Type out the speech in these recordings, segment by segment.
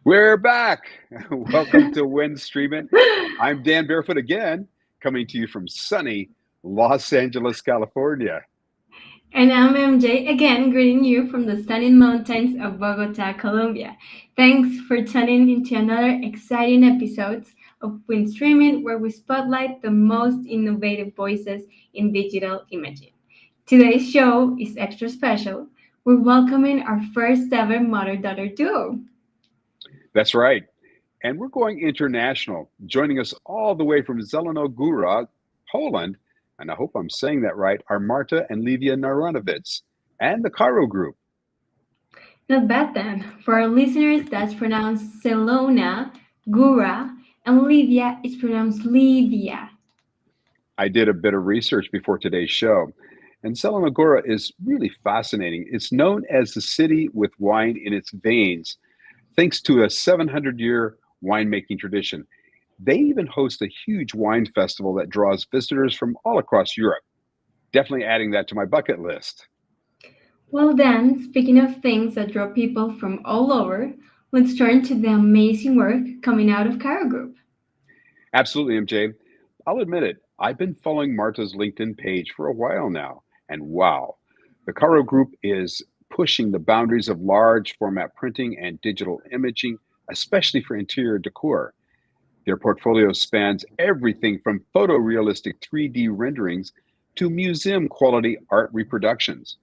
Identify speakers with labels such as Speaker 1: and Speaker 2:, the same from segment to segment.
Speaker 1: We're back. Welcome to StreamIt. I'm Dan Barefoot again, coming to you from sunny Los Angeles, California.
Speaker 2: And I'm MJ, again greeting you from the stunning mountains of Bogota, Colombia. Thanks for tuning into another exciting episode of Streaming, where we spotlight the most innovative voices in digital imaging. Today's show is extra special. We're welcoming our first ever mother-daughter duo.
Speaker 1: That's right. And we're going international. Joining us all the way from Zelenogóra, Poland, and I hope I'm saying that right, are Marta and Livia Naranowicz and the Caro Group.
Speaker 2: Not bad then. For our listeners, that's pronounced Selona, Gura, and Livia is pronounced Livia.
Speaker 1: I did a bit of research before today's show, and Zelenogóra is really fascinating. It's known as the city with wine in its veins, thanks to a 700-year winemaking tradition. They even host a huge wine festival that draws visitors from all across Europe. Definitely adding that to my bucket list.
Speaker 2: Well, then, speaking of things that draw people from all over, let's turn to the amazing work coming out of Caro Group.
Speaker 1: Absolutely, MJ. I'll admit it, I've been following Marta's LinkedIn page for a while now, and wow, the Caro Group is pushing the boundaries of large format printing and digital imaging, especially for interior decor. Their portfolio spans everything from photorealistic 3D renderings to museum quality art reproductions.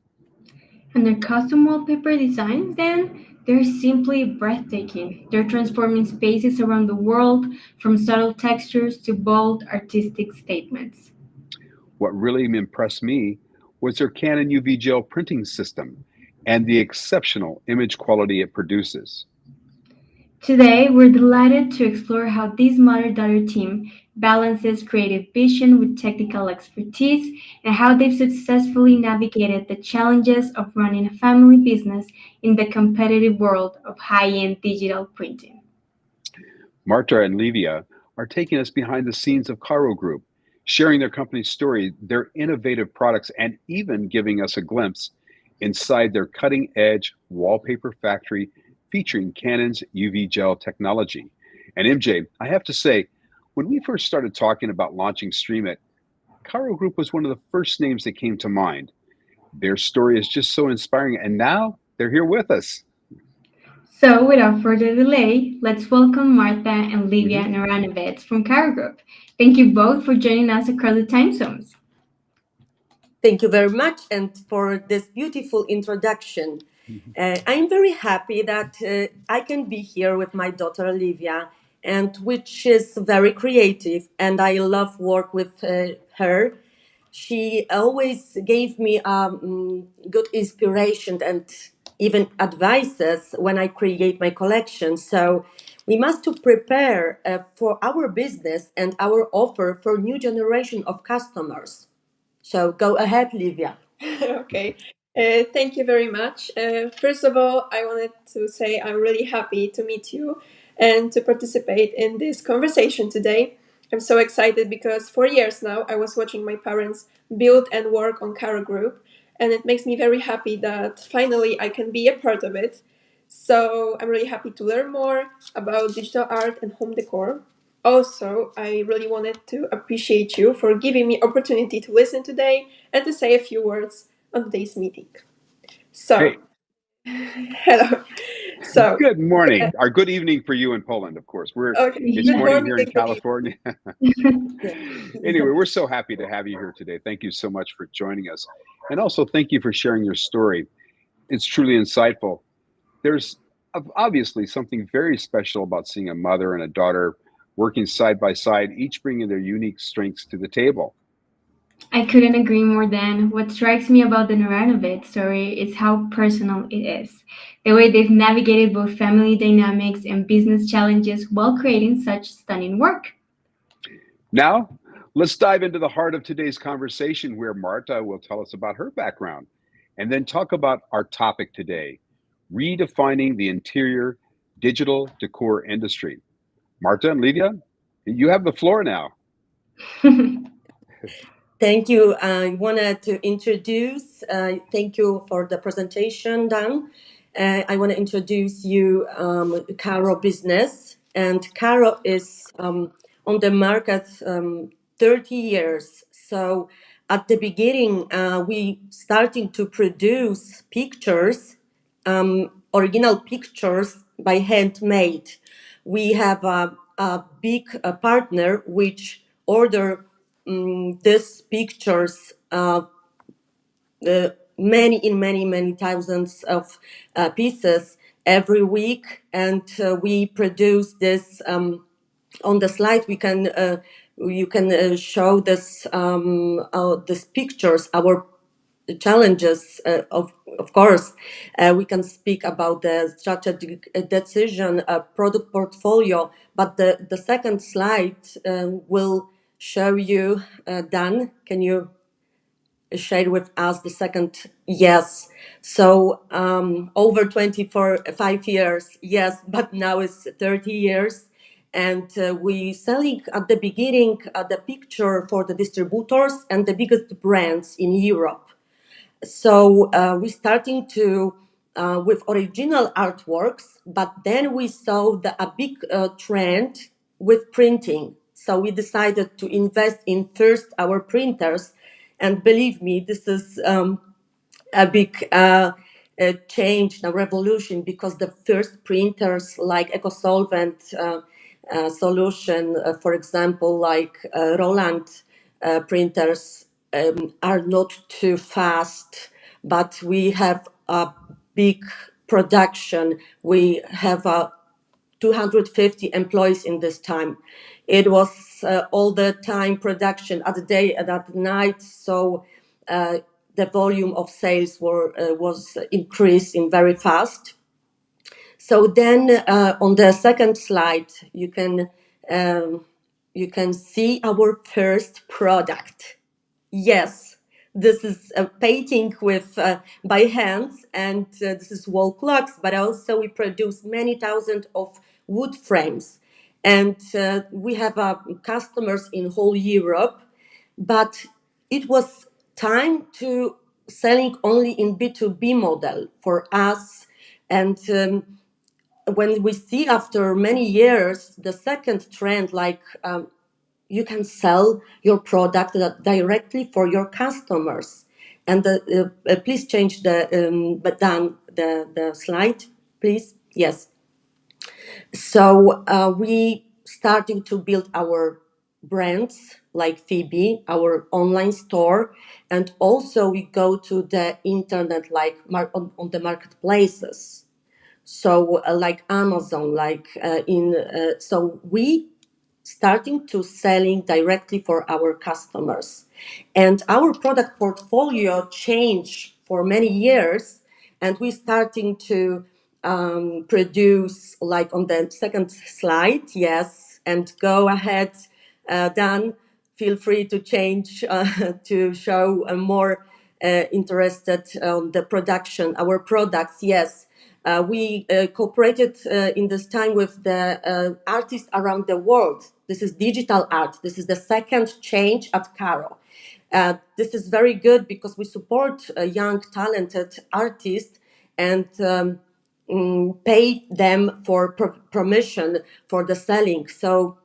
Speaker 2: And their custom wallpaper designs, then, they're simply breathtaking. They're transforming spaces around the world from subtle textures to bold artistic statements.
Speaker 1: What really impressed me was their Canon UV gel printing system and the exceptional image quality it produces.
Speaker 2: Today, we're delighted to explore how this mother daughter team balances creative vision with technical expertise and how they've successfully navigated the challenges of running a family business in the competitive world of high end digital printing.
Speaker 1: Marta and Livia are taking us behind the scenes of Caro Group, sharing their company's story, their innovative products, and even giving us a glimpse inside their cutting edge wallpaper factory featuring Canon's UV gel technology. And MJ, I have to say, when we first started talking about launching StreamIt, Caro Group was one of the first names that came to mind. Their story is just so inspiring, and now they're here with us.
Speaker 2: So, without further delay, let's welcome Martha and Livia
Speaker 1: Mhm.
Speaker 2: Naranovets from Caro Group. Thank you both for joining us across the time zones.
Speaker 3: Thank you very much and for this beautiful introduction. I'm very happy that I can be here with my daughter Olivia, and which is very creative, and I love work with her. She always gave me good inspiration and even advices when I create my collection. So we must to prepare for our business and our offer for new generation of customers. So go ahead, Livia.
Speaker 4: Okay. Thank you very much. First of all, I wanted to say I'm really happy to meet you and to participate in this conversation today. I'm so excited because for years now I was watching my parents build and work on Caro Group, and it makes me very happy that finally I can be a part of it. So I'm really happy to learn more about digital art and home decor. Also, I really wanted to appreciate you for giving me opportunity to listen today and to say a few words on today's meeting. So,
Speaker 1: Hey,
Speaker 4: hello. So,
Speaker 1: good morning, or good evening for you in Poland, of course.
Speaker 4: okay,
Speaker 1: It's
Speaker 4: good
Speaker 1: morning
Speaker 2: Yeah.
Speaker 4: morning
Speaker 1: here in
Speaker 4: and good evening.
Speaker 1: California.
Speaker 3: Yeah.
Speaker 1: Anyway, we're so happy to have you here today. Thank you so much for joining us. And also, thank you for sharing your story. It's truly insightful. There's obviously something very special about seeing a mother and a daughter working side by side, each bringing their unique strengths to the table.
Speaker 2: I couldn't agree more than what strikes me about the Naranovit story is how personal it is. The way they've navigated both family dynamics and business challenges while creating such stunning work.
Speaker 1: Now, let's dive into the heart of today's conversation where Marta will tell us about her background and then talk about our topic today, redefining the interior digital decor industry. Marta and Livia, you have the floor now.
Speaker 3: Thank you. I wanted to introduce, thank you for the presentation, Dan. I want to introduce you Caro business. And Caro is on the market 30 years. So at the beginning, we starting to produce pictures, original pictures by handmade. We have a big partner which order these pictures many thousands of pieces every week, and we produce this. On the slide, we can you can show this these pictures, our challenges. Of course, we can speak about the strategic decision, product portfolio, but the second slide will show you. Dan, can you share with us the second? Yes. So over 5 years, yes, but now it's 30 years. And we selling at the beginning the picture for the distributors and the biggest brands in Europe. So we starting to with original artworks, but then we saw a big trend with printing. So we decided to invest in first our printers, and believe me, this is a big change, a revolution, because the first printers like eco-solvent solution, for example, like Roland printers, are not too fast, but we have a big production. We have 250 employees in this time. It was all the time production at the day and at night. So the volume of sales was increasing very fast. So then on the second slide, you can see our first product. Yes, this is a painting with by hands, and this is wall clocks. But also we produce many thousands of wood frames, and we have customers in whole Europe. But it was time to selling only in B2B model for us, and when we see after many years the second trend, like you can sell your product directly for your customers. And please change but Dan, the slide, please. Yes. So we starting to build our brands like Phoebe, our online store, and also we go to the internet, like on the marketplaces. So like Amazon, like so we starting to selling directly for our customers, and our product portfolio changed for many years, and we starting to produce, like on the second slide. Yes, and go ahead, Dan, feel free to change to show a more interested on the production, our products. Yes, we cooperated in this time with the artists around the world. This is digital art. This is the second change at Caro. This is very good because we support young, talented artists, and pay them for permission for the selling. So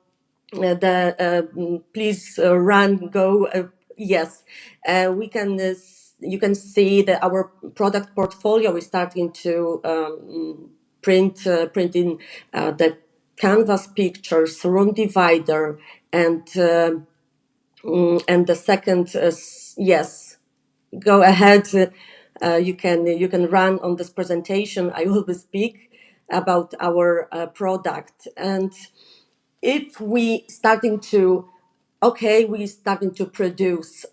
Speaker 3: please run, go. Yes, we can. You can see that our product portfolio is starting to printing the canvas pictures, room divider, and the second. Yes, go ahead. You can run on this presentation. I will speak about our product. And if we starting to produce,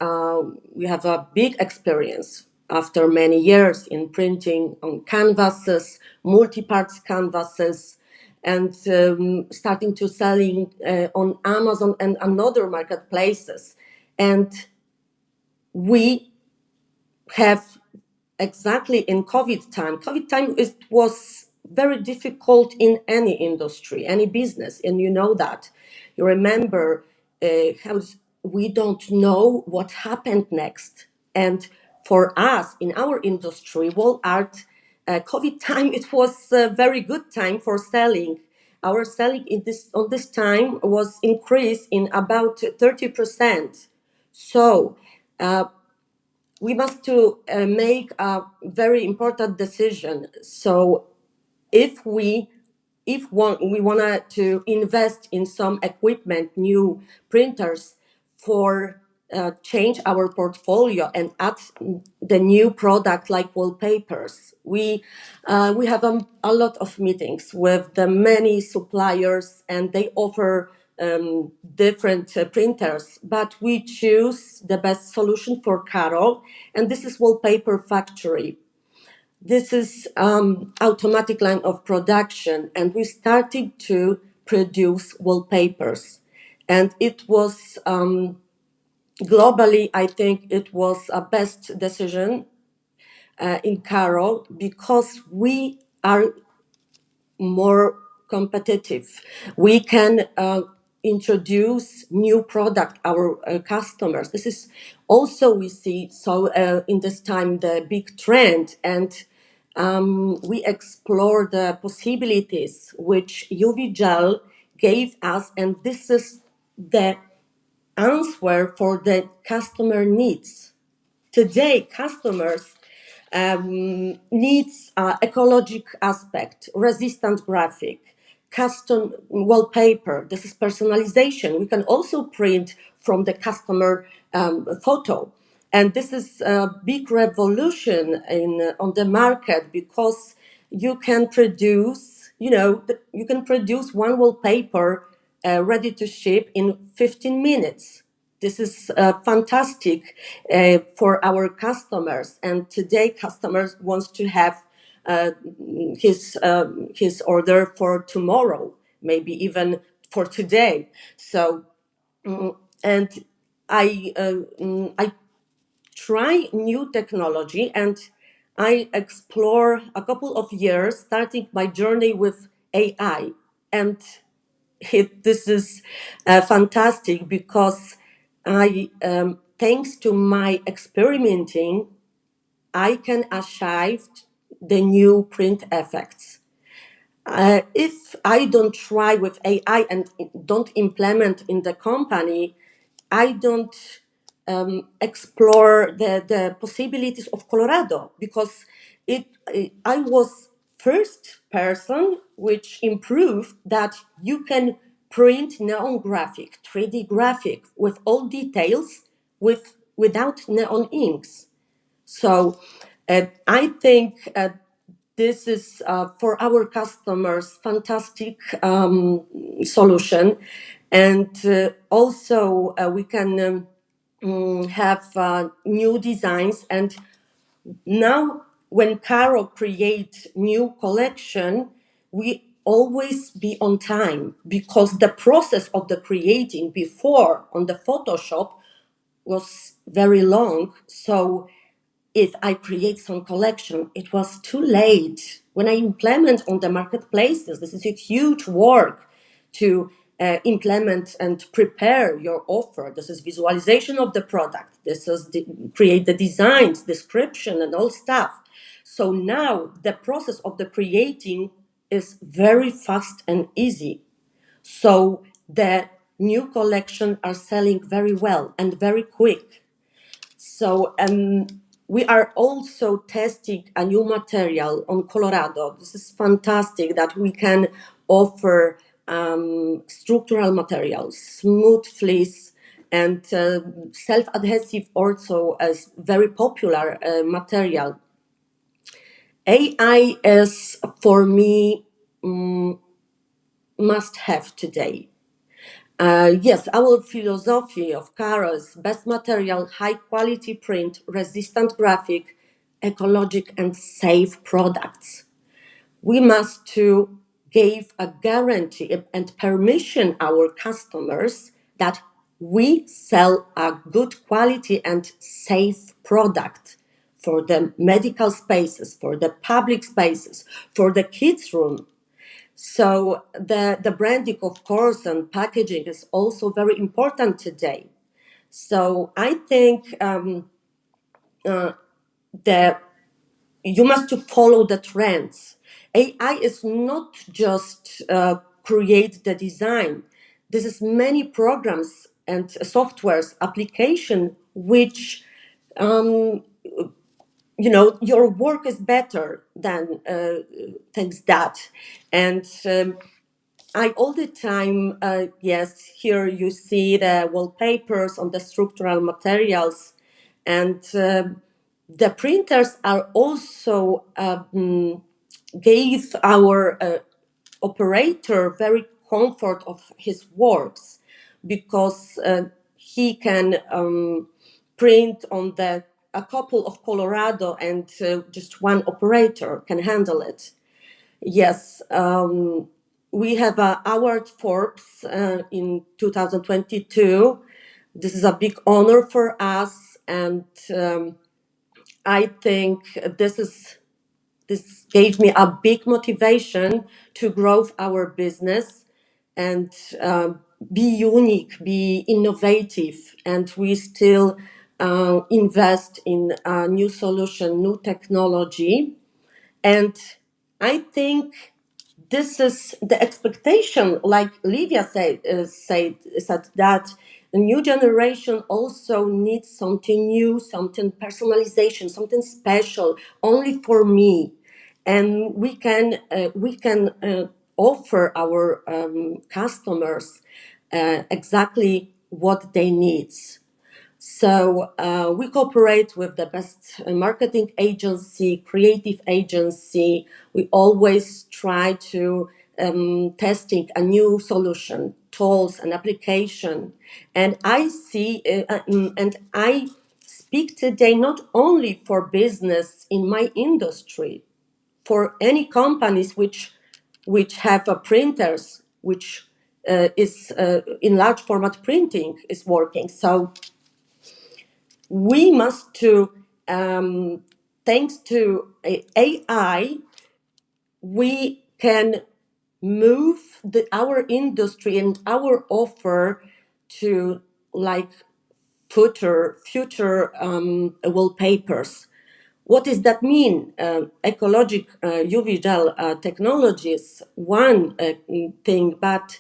Speaker 3: we have a big experience after many years in printing on canvases, multi-parts canvases, and starting to selling on Amazon and another marketplaces. And we have exactly in COVID time. COVID time was very difficult in any industry, any business, and you know that. You remember how we don't know what happened next. And for us in our industry, wall art, COVID time, it was a very good time for selling. Our selling on this time was increased in about 30%. So we must to make a very important decision. So if we we want to invest in some equipment, new printers for change our portfolio and add the new product like wallpapers. We have a lot of meetings with the many suppliers, and they offer different printers, but we choose the best solution for Caro, and this is Wallpaper Factory. This is automatic line of production, and we started to produce wallpapers. And it was globally, I think it was a best decision in Caro, because we are more competitive. We can introduce new product our customers. This is also we see so in this time the big trend, and we explore the possibilities which UV gel gave us, and this is the answer for the customer needs. Today, customers needs ecologic aspect, resistant graphic, custom wallpaper. This is personalization. We can also print from the customer photo. And this is a big revolution on the market, because you can produce, you can produce one wallpaper ready to ship in 15 minutes. This is fantastic for our customers, and today customers wants to have his order for tomorrow, maybe even for today. So, and I try new technology, and I explore a couple of years, starting my journey with AI, and this is fantastic, because thanks to my experimenting, I can achieve the new print effects. If I don't try with AI and don't implement in the company, I don't explore the possibilities of Colorado, because I was first person which improved that you can print neon graphic, 3D graphic with all details without neon inks. So I think this is for our customers fantastic solution, and also we can have new designs. And now when Caro create new collection, we always be on time, because the process of the creating before on the Photoshop was very long. So if I create some collection, it was too late. When I implement on the marketplaces, this is a huge work to implement and prepare your offer. This is visualization of the product. This is create the designs, description, and all stuff. So now the process of the creating is very fast and easy. So the new collection are selling very well and very quick. So we are also testing a new material on Colorado. This is fantastic that we can offer structural materials, smooth fleece, and self-adhesive also as very popular material. AI is for me must have today. Yes, our philosophy of Caro's best material, high quality print, resistant graphic, ecologic and safe products. We must to give a guarantee and permission our customers that we sell a good quality and safe product for the medical spaces, for the public spaces, for the kids' room. So the branding, of course, and packaging is also very important today. So I think the you must to follow the trends. AI is not just create the design. This is many programs and softwares application which your work is better than thanks that. And I all the time, yes, here you see the wallpapers on the structural materials, and the printers are also gave our operator very comfort of his works, because he can print on the a couple of Colorado, and just one operator can handle it. Yes, we have award Forbes in 2022. This is a big honor for us, and I think this gave me a big motivation to grow our business and be unique, be innovative, and we still invest in new solution, new technology. And I think this is the expectation, like Livia said that the new generation also needs something new, something personalization, something special, only for me, and we can offer our customers exactly what they need. So we cooperate with the best marketing agency, creative agency. We always try to testing a new solution, tools and application. And I speak today not only for business in my industry, for any companies which have printers, which is in large format printing is working. So we must to thanks to AI, we can move our industry and our offer to like future wallpapers. What does that mean? Ecologic UV gel technology is one thing, but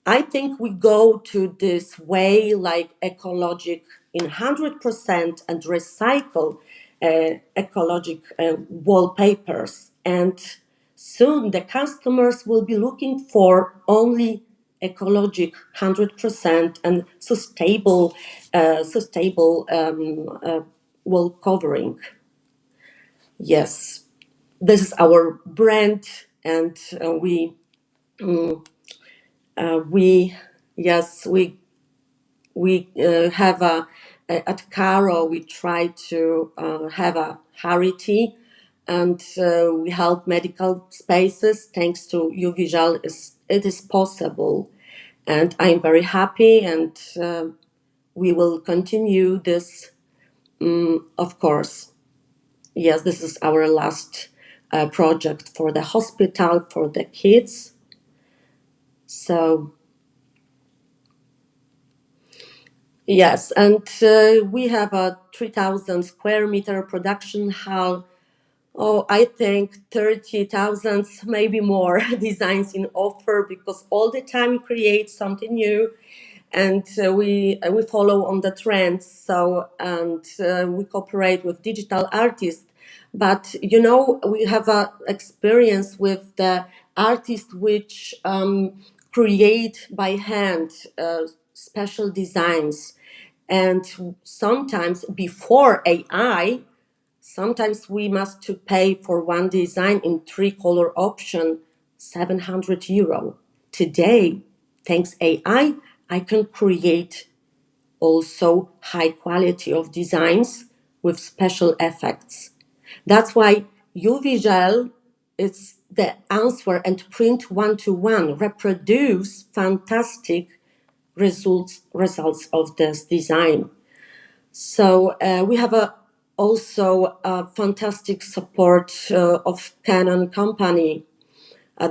Speaker 3: I think we go to this way like ecologic in 100% and recycle ecologic wallpapers. And soon the customers will be looking for only ecologic 100% and sustainable wall covering. Yes, this is our brand, and we yes we have at Caro we try to have a charity, and we help medical spaces. Thanks to UV gel, it is possible, and I'm very happy, and we will continue this, of course. Yes, this is our last project for the hospital for the kids. So yes, and we have a 3,000 square meter production hall. Oh, I think 30,000, maybe more designs in offer, because all the time we create something new, and we follow on the trends. So, and we cooperate with digital artists. But we have a experience with the artists which create by hand special designs, and sometimes before AI. Sometimes we must to pay for one design in 3 color option, 700 euro. Today, thanks AI, I can create also high quality of designs with special effects. That's why UV gel is the answer, and print one-to-one reproduce fantastic results of this design. So we have also a fantastic support of Canon company.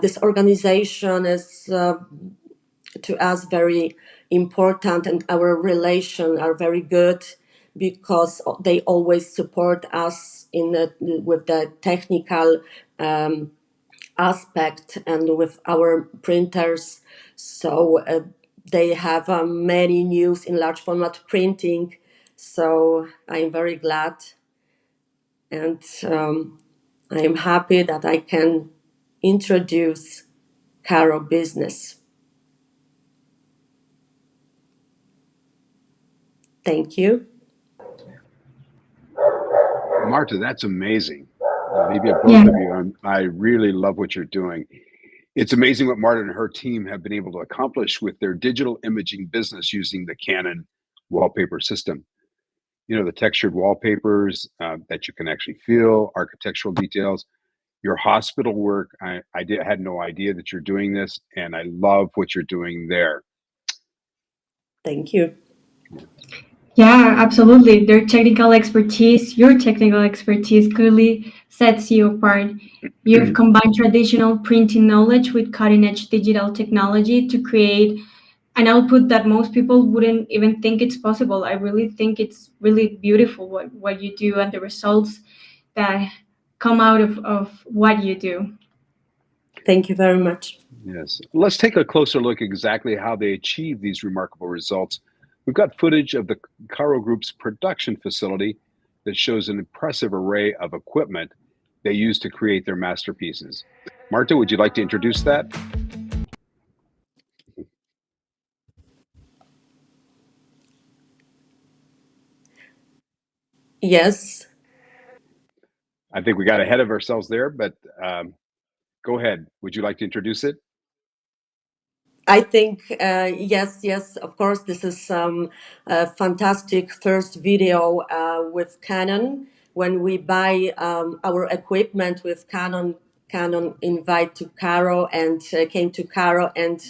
Speaker 3: This organization is to us very important, and our relations are very good, because they always support us with the technical aspect and with our printers. So they have many news in large format printing. So I'm very glad, and I'm happy that I can introduce Caro business. Thank you.
Speaker 1: Marta, that's amazing. Olivia, both of you, I really love what you're doing. It's amazing what Marta and her team have been able to accomplish with their digital imaging business using the Canon wallpaper system. You know, the textured wallpapers that you can actually feel, architectural details. Your hospital work, had no idea that you're doing this, and I love what you're doing there.
Speaker 3: Thank you.
Speaker 2: Yeah, absolutely. Their technical expertise, your technical expertise clearly sets you apart. You've combined traditional printing knowledge with cutting-edge digital technology to create an output that most people wouldn't even think it's possible. I really think it's really beautiful what you do and the results that come out of what you do.
Speaker 3: Thank you very much.
Speaker 1: Yes. Let's take a closer look at exactly how they achieve these remarkable results. We've got footage of the Caro Group's production facility that shows an impressive array of equipment they use to create their masterpieces. Marta, would you like to introduce that?
Speaker 3: Yes.
Speaker 1: I think we got ahead of ourselves there, but go ahead. Would you like to introduce it?
Speaker 3: I think, yes, of course, this is a fantastic first video with Canon. When we buy our equipment with Canon invite to Caro and came to Caro and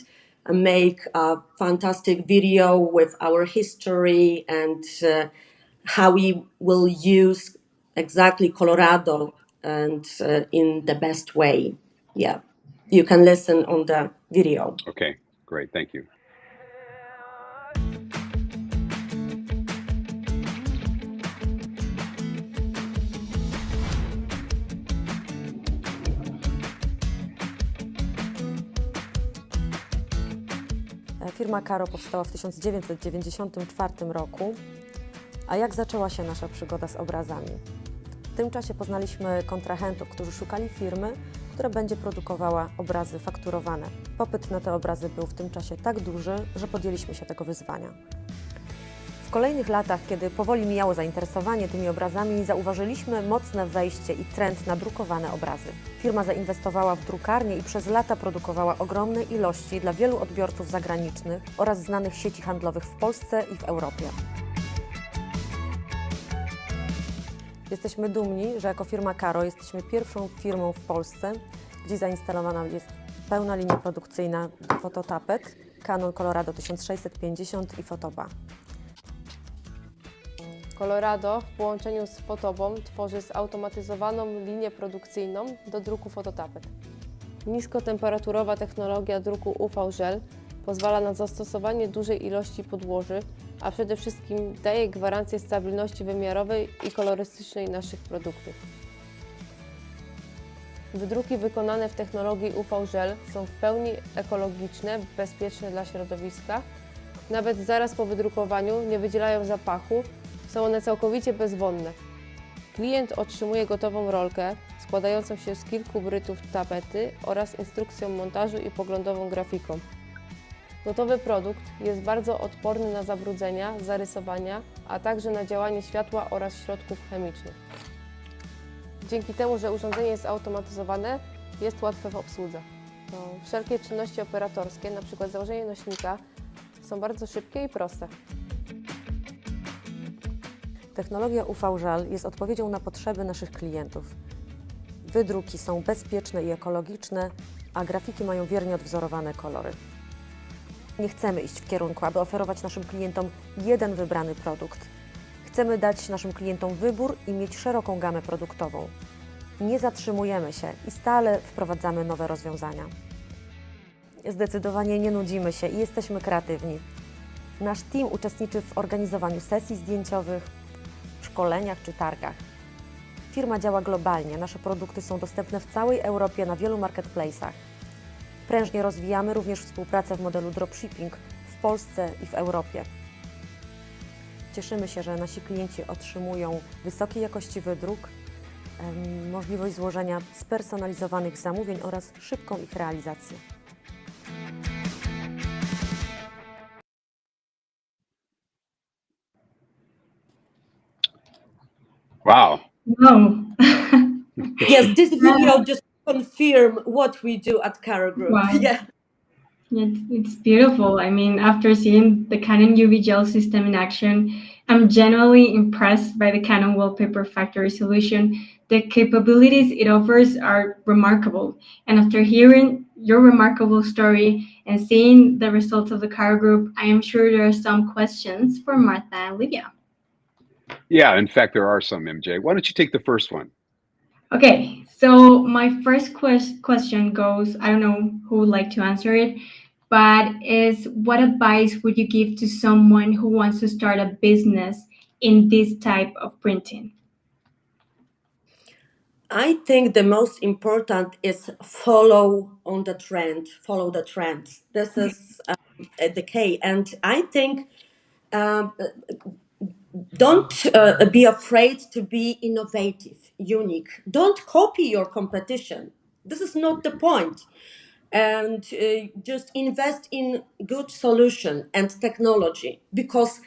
Speaker 3: make a fantastic video with our history and how we will use exactly Colorado and in the best way. Yeah, you can listen on the video.
Speaker 1: Okay, great. Thank you.
Speaker 5: Firma Caro powstała w 1994 roku. A jak zaczęła się nasza przygoda z obrazami? W tym czasie poznaliśmy kontrahentów, którzy szukali firmy, która będzie produkowała obrazy fakturowane. Popyt na te obrazy był w tym czasie tak duży, że podjęliśmy się tego wyzwania. W kolejnych latach, kiedy powoli mijało zainteresowanie tymi obrazami, zauważyliśmy mocne wejście i trend na drukowane obrazy. Firma zainwestowała w drukarnię i przez lata produkowała ogromne ilości dla wielu odbiorców zagranicznych oraz znanych sieci handlowych w Polsce i w Europie. Jesteśmy dumni, że jako firma Caro jesteśmy pierwszą firmą w Polsce, gdzie zainstalowana jest pełna linia produkcyjna fototapet Canon Colorado 1650 i Fotoba.
Speaker 6: Colorado w połączeniu z Fotobą tworzy zautomatyzowaną linię produkcyjną do druku fototapet. Niskotemperaturowa technologia druku UV-żel pozwala na zastosowanie dużej ilości podłoży, a przede wszystkim daje gwarancję stabilności wymiarowej i kolorystycznej naszych produktów. Wydruki wykonane w technologii UV-żel są w pełni ekologiczne, bezpieczne dla środowiska. Nawet zaraz po wydrukowaniu nie wydzielają zapachu, są one całkowicie bezwonne. Klient otrzymuje gotową rolkę składającą się z kilku brytów tapety oraz instrukcją montażu i poglądową grafiką. Gotowy produkt jest bardzo odporny na zabrudzenia, zarysowania, a także na działanie światła oraz środków chemicznych. Dzięki temu, że urządzenie jest automatyzowane, jest łatwe w obsłudze. Wszelkie czynności operatorskie, np. założenie nośnika, są bardzo szybkie i proste.
Speaker 5: Technologia UV-żel jest odpowiedzią na potrzeby naszych klientów. Wydruki są bezpieczne i ekologiczne, a grafiki mają wiernie odwzorowane kolory. Nie chcemy iść w kierunku, aby oferować naszym klientom jeden wybrany produkt. Chcemy dać naszym klientom wybór i mieć szeroką gamę produktową. Nie zatrzymujemy się i stale wprowadzamy nowe rozwiązania. Zdecydowanie nie nudzimy się i jesteśmy kreatywni. Nasz team uczestniczy w organizowaniu sesji zdjęciowych, szkoleniach czy targach. Firma działa globalnie, nasze produkty są dostępne w całej Europie na wielu marketplace'ach. Prężnie rozwijamy również współpracę w modelu dropshipping w Polsce i w Europie. Cieszymy się, że nasi klienci otrzymują wysokiej jakości wydruk, możliwość złożenia spersonalizowanych zamówień oraz szybką ich realizację.
Speaker 1: Wow.
Speaker 2: Wow.
Speaker 3: Yes, this video just confirm what we do at Caro Group.
Speaker 2: Wow.
Speaker 3: Yeah.
Speaker 2: It's beautiful. I mean, after seeing the Canon UV gel system in action, I'm genuinely impressed by the Canon Wallpaper Factory solution. The capabilities it offers are remarkable. And after hearing your remarkable story and seeing the results of the Caro Group, I am sure there are some questions for Martha and Livia.
Speaker 1: Yeah, in fact, there are some, MJ. Why don't you take the first one?
Speaker 2: Okay, so my first question goes, I don't know who would like to answer it, but is what advice would you give to someone who wants to start a business in this type of printing?
Speaker 3: I think the most important is follow the trends. This is the key. And I think don't be afraid to be innovative, unique. Don't copy your competition. This is not the point. And just invest in good solution and technology, because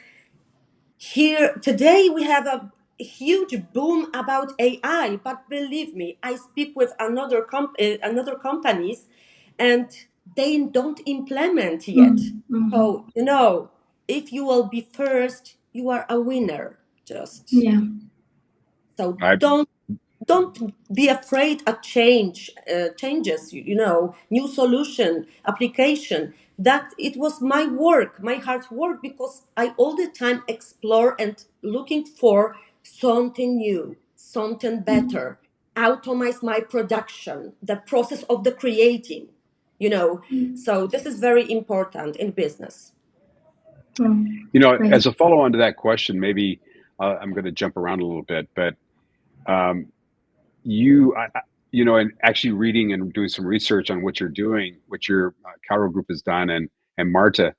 Speaker 3: here today we have a huge boom about AI, but believe me, I speak with another companies, and they don't implement yet.
Speaker 2: Mm-hmm.
Speaker 3: So if you will be first, you are a winner. Just so don't be afraid of changes, new solution, application. That it was my work, my hard work, because I all the time explore and looking for something new, something better, automate my production, the process of the creating, So this is very important in business.
Speaker 2: Great.
Speaker 1: As a follow-on to that question, maybe I'm going to jump around a little bit, but and actually reading and doing some research on what you're doing, what your Caro Group has done, and Marta,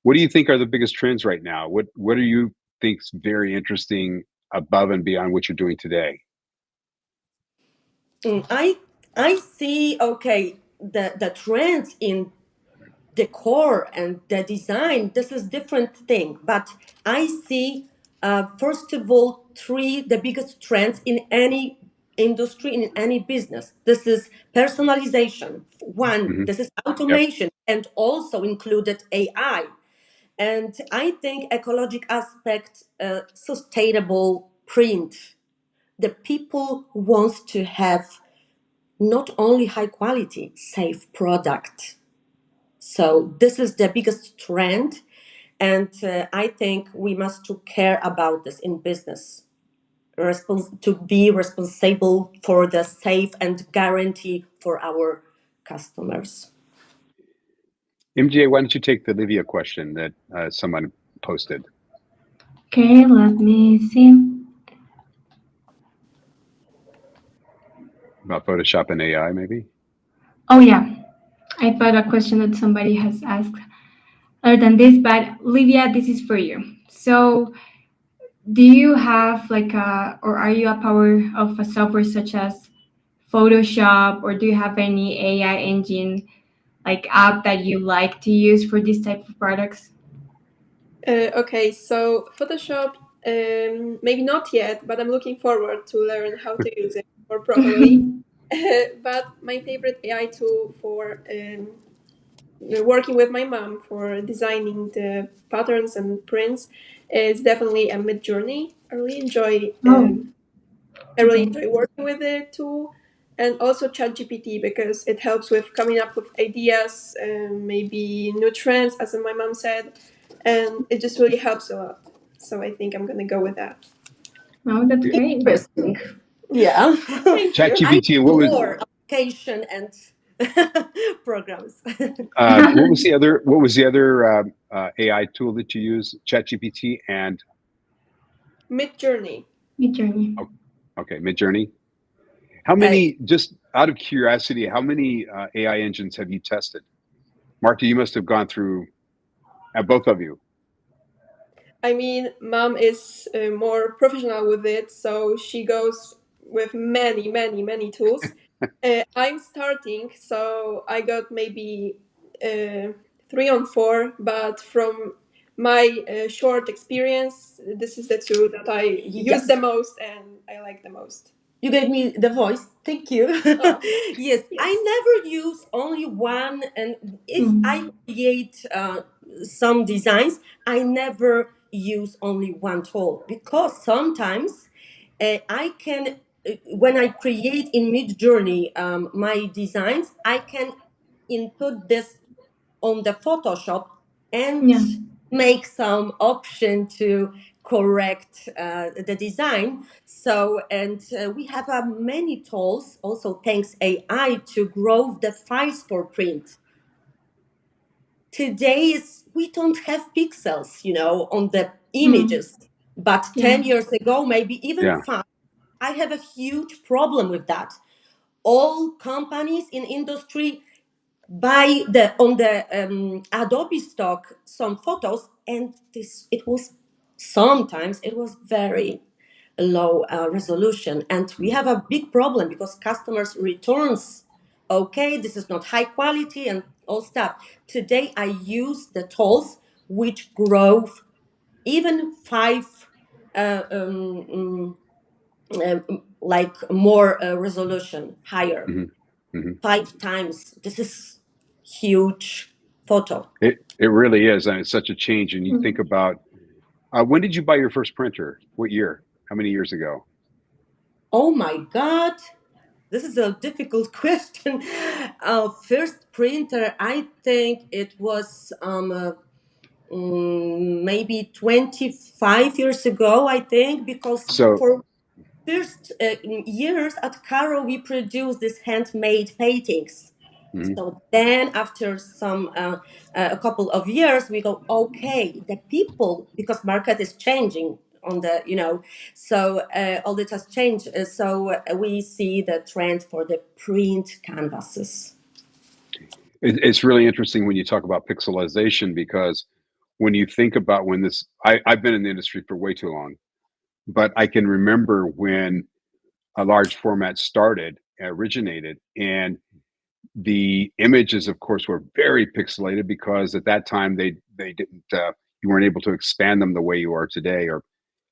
Speaker 1: what do you think are the biggest trends right now? What do you think's very interesting above and beyond what you're doing today?
Speaker 3: I see the trends in decor and the design. This is different thing, but I see first of all the biggest trends in any industry, in any business. This is personalization, one. This is automation, and also included AI. And I think ecologic aspect, sustainable print. The people wants to have not only high quality, safe product. So this is the biggest trend, and I think we must care about this in business. To be responsible for the safe and guarantee for our customers.
Speaker 1: MJ, why don't you take the Livia question that someone posted?
Speaker 2: Okay, let me see.
Speaker 1: About Photoshop and AI, maybe?
Speaker 2: Oh, yeah. I thought a question that somebody has asked other than this, but Livia, this is for you. So do you have or are you a power of a software such as Photoshop, or do you have any AI engine app that you like to use for this type of products?
Speaker 4: Okay, so Photoshop, maybe not yet, but I'm looking forward to learn how to use it more properly. But my favorite AI tool for working with my mom for designing the patterns and prints is definitely a Midjourney. I really enjoy working with the tool, and also ChatGPT, because it helps with coming up with ideas, maybe new trends, as my mom said, and it just really helps a lot. So I think I'm gonna go with that.
Speaker 2: Oh, that's great.
Speaker 3: Interesting. Yeah.
Speaker 1: ChatGPT. What was
Speaker 3: more application and programs?
Speaker 1: what was the other AI tool that you use? ChatGPT and
Speaker 4: Midjourney.
Speaker 2: Midjourney.
Speaker 1: Okay, Midjourney. How many, just out of curiosity, how many AI engines have you tested? Marta, you must have gone through, both of you.
Speaker 4: I mean, mom is more professional with it, so she goes with many tools. I'm starting, so I got maybe 3 or 4, but from my short experience, this is the tool that I use the most and I like the most.
Speaker 3: You gave me the voice. Thank you.
Speaker 4: Oh,
Speaker 3: yes, I never use only one. And if I create some designs, I never use only one tool because sometimes I can, when I create in Midjourney my designs, I can input this on the Photoshop and
Speaker 2: Yeah.
Speaker 3: make some option to correct the design. So, and we have many tools also thanks AI to grow the files for print. Today is we don't have pixels, on the images, but 10 years ago, maybe even
Speaker 1: Yeah.
Speaker 3: 5, I have a huge problem with that. All companies in industry buy on the Adobe stock some photos, and it was very low resolution, and we have a big problem because customers returns. Okay, this is not high quality and all stuff. Today, I use the tools which grow even 5 like more resolution higher.
Speaker 1: Mm-hmm. Mm-hmm.
Speaker 3: 5 times. This is huge photo.
Speaker 1: It really is, and it's such a change. And you think about, when did you buy your first printer? What year? How many years ago?
Speaker 3: Oh my God, this is a difficult question. First printer, I think it was maybe 25 years ago, I think, because
Speaker 1: So,
Speaker 3: for first years at Caro, we produced these handmade paintings.
Speaker 1: mhm.
Speaker 3: So then, after some a couple of years, we go, okay, the people, because market is changing on the, so all this has changed. So we see the trend for the print canvases.
Speaker 1: It's really interesting when you talk about pixelization, because when you think about when this, I've been in the industry for way too long, but I can remember when a large format originated, and the images, of course, were very pixelated because at that time they didn't, you weren't able to expand them the way you are today,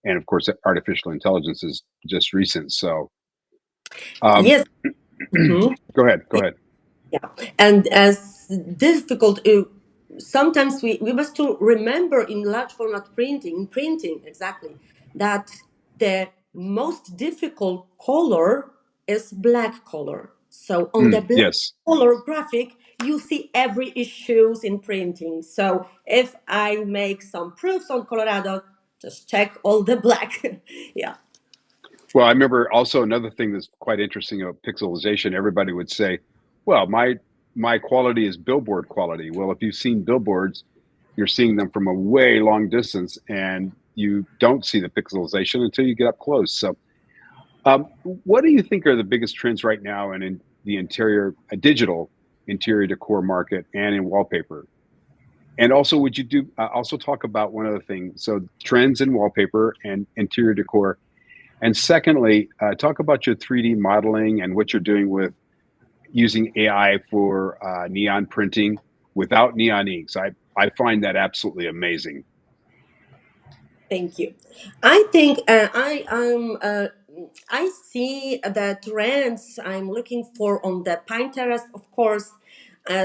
Speaker 1: and of course artificial intelligence is just recent. So
Speaker 3: Yes. Mhm.
Speaker 1: go ahead.
Speaker 3: Yeah, and as difficult, sometimes we must to remember in large format printing exactly, that the most difficult color is black color. So on the black
Speaker 1: Yes.
Speaker 3: color graphic, you see every issues in printing. So if I make some proofs on Colorado, just check all the black. Yeah.
Speaker 1: Well, I remember also another thing that's quite interesting of pixelization. Everybody would say, "Well, my quality is billboard quality." Well, if you've seen billboards, you're seeing them from a way long distance, and you don't see the pixelization until you get up close. So, what do you think are the biggest trends right now in the interior, digital interior decor market, and in wallpaper? And also, would you do also talk about one other thing? So, trends in wallpaper and interior decor. And secondly, talk about your 3D modeling and what you're doing with using AI for neon printing without neon inks. I find that absolutely amazing.
Speaker 3: Thank you. I think I see the trends I'm looking for on the Pinterest, of course.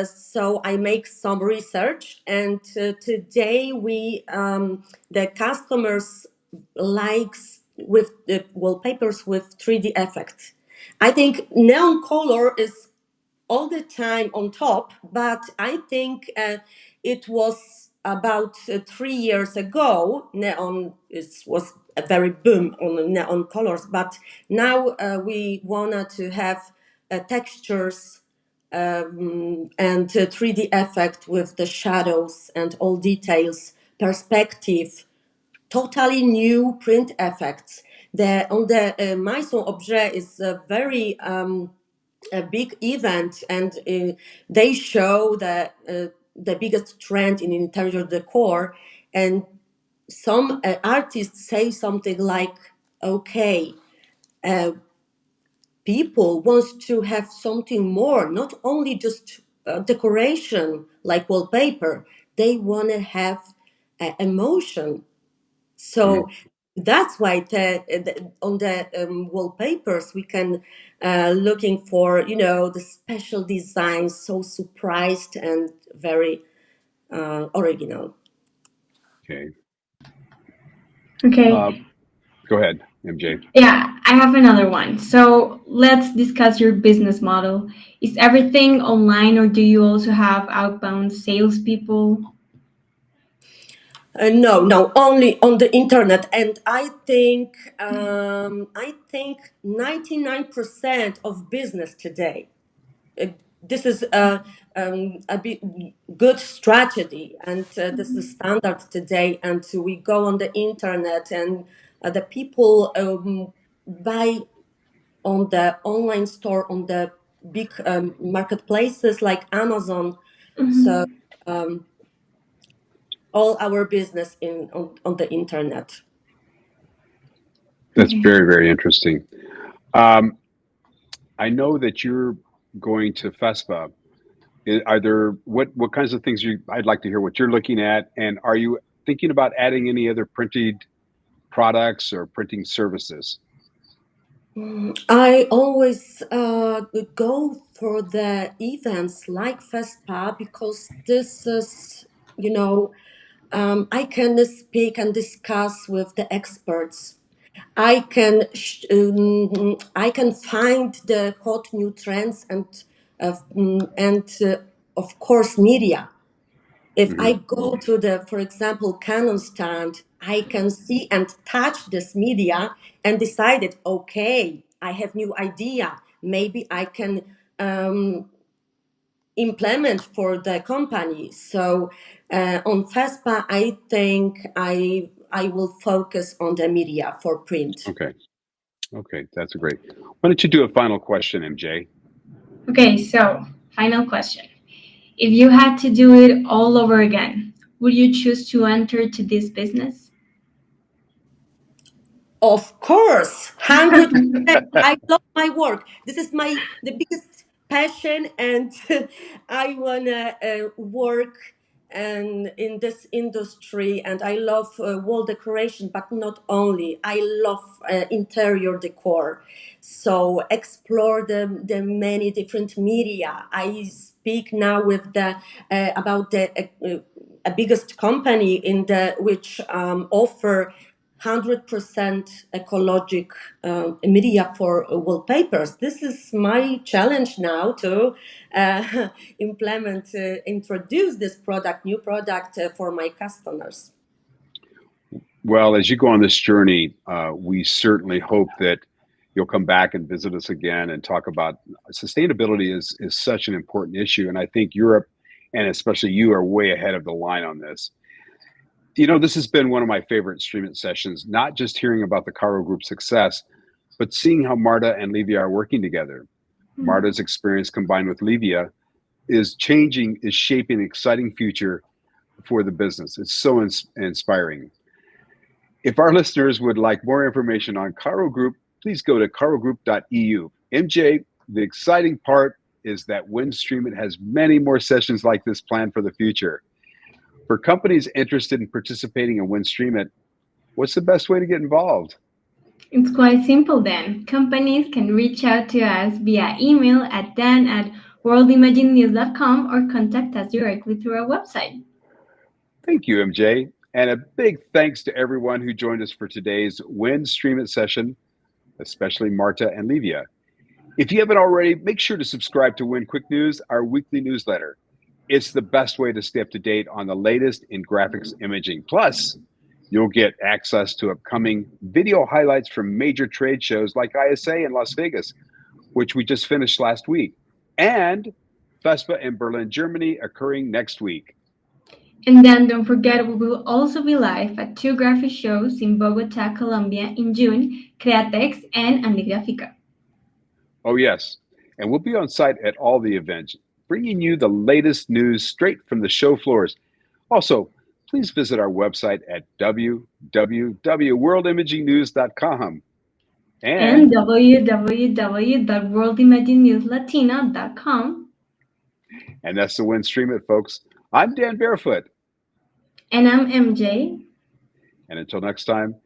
Speaker 3: So I make some research, and today the customers likes with the wallpapers with 3D effect. I think neon color is all the time on top, but I think it was about 3 years ago. Neon was a very boom on neon colors, but now we wanted to have textures and 3D effect with the shadows and all details, perspective, totally new print effects. On the Maison Objet is a very a big event, and they show the biggest trend in interior decor, and some artists say something like, okay, people want to have something more, not only just decoration like wallpaper. They want to have emotion. So that's why on the wallpapers we can looking for, you know, the special designs, so surprised and very original.
Speaker 1: Okay.
Speaker 2: Okay.
Speaker 1: Go ahead, MJ.
Speaker 2: Yeah, I have another one. So let's discuss your business model. Is everything online, or do you also have outbound salespeople?
Speaker 3: No, only on the internet, and I think 99% of business today. This is a bit good strategy, and this is standard today. And we go on the internet, and the people buy on the online store, on the big marketplaces like Amazon. So all our business on the internet.
Speaker 1: That's very, very interesting. I know that you're going to FESPA. Are there what kinds of things I'd like to hear what you're looking at, and are you thinking about adding any other printed products or printing services?
Speaker 3: I always go for the events like FESPA because this is, you know, I can speak and discuss with the experts. I can find the hot new trends and of course media. If I go to the, for example, Canon stand, I can see and touch this media and decided, okay, I have new idea. Maybe I can implement for the company. So on FESPA, I think I will focus on the media for print.
Speaker 1: Okay, that's great. Why don't you do a final question, MJ?
Speaker 2: Okay, so final question. If you had to do it all over again, would you choose to enter to this business?
Speaker 3: Of course, 100%. I love my work. This is the biggest passion, and I wanna work and in this industry. And I love wall decoration, but not only. I love interior decor. So explore the many different media. I speak now with the about the biggest company in the which offer 100% ecologic media for wallpapers. This is my challenge now to introduce this new product for my customers.
Speaker 1: Well, as you go on this journey, we certainly hope that you'll come back and visit us again and talk about sustainability is such an important issue. And I think Europe, and especially you, are way ahead of the line on this. You know, this has been one of my favorite StreamIt sessions, not just hearing about the Caro Group success, but seeing how Marta and Livia are working together. Marta's experience combined with Livia is shaping an exciting future for the business. It's so inspiring. If our listeners would like more information on Caro Group, please go to carogroup.eu. MJ, the exciting part is that StreamIt has many more sessions like this planned for the future. For companies interested in participating in StreamIt, what's the best way to get involved?
Speaker 2: It's quite simple then. Companies can reach out to us via email at dan@worldimaginenews.com or contact us directly through our website.
Speaker 1: Thank you, MJ. And a big thanks to everyone who joined us for today's StreamIt session, especially Marta and Livia. If you haven't already, make sure to subscribe to Win Quick News, our weekly newsletter. It's the best way to stay up to date on the latest in graphics imaging. Plus, you'll get access to upcoming video highlights from major trade shows like ISA in Las Vegas, which we just finished last week, and FESPA in Berlin, Germany, occurring next week.
Speaker 2: And then don't forget, we will also be live at two graphic shows in Bogota, Colombia in June, Createx and Andigráfica.
Speaker 1: Oh, yes. And we'll be on site at all the events, bringing you the latest news straight from the show floors. Also, please visit our website at www.worldimagingnews.com.
Speaker 2: And www.worldimaginenewslatina.com.
Speaker 1: And that's the Win Stream It, folks. I'm Dan Barefoot.
Speaker 2: And I'm MJ.
Speaker 1: And until next time,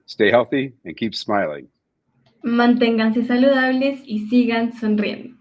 Speaker 1: stay healthy and keep smiling.
Speaker 2: Manténganse saludables y sigan sonriendo.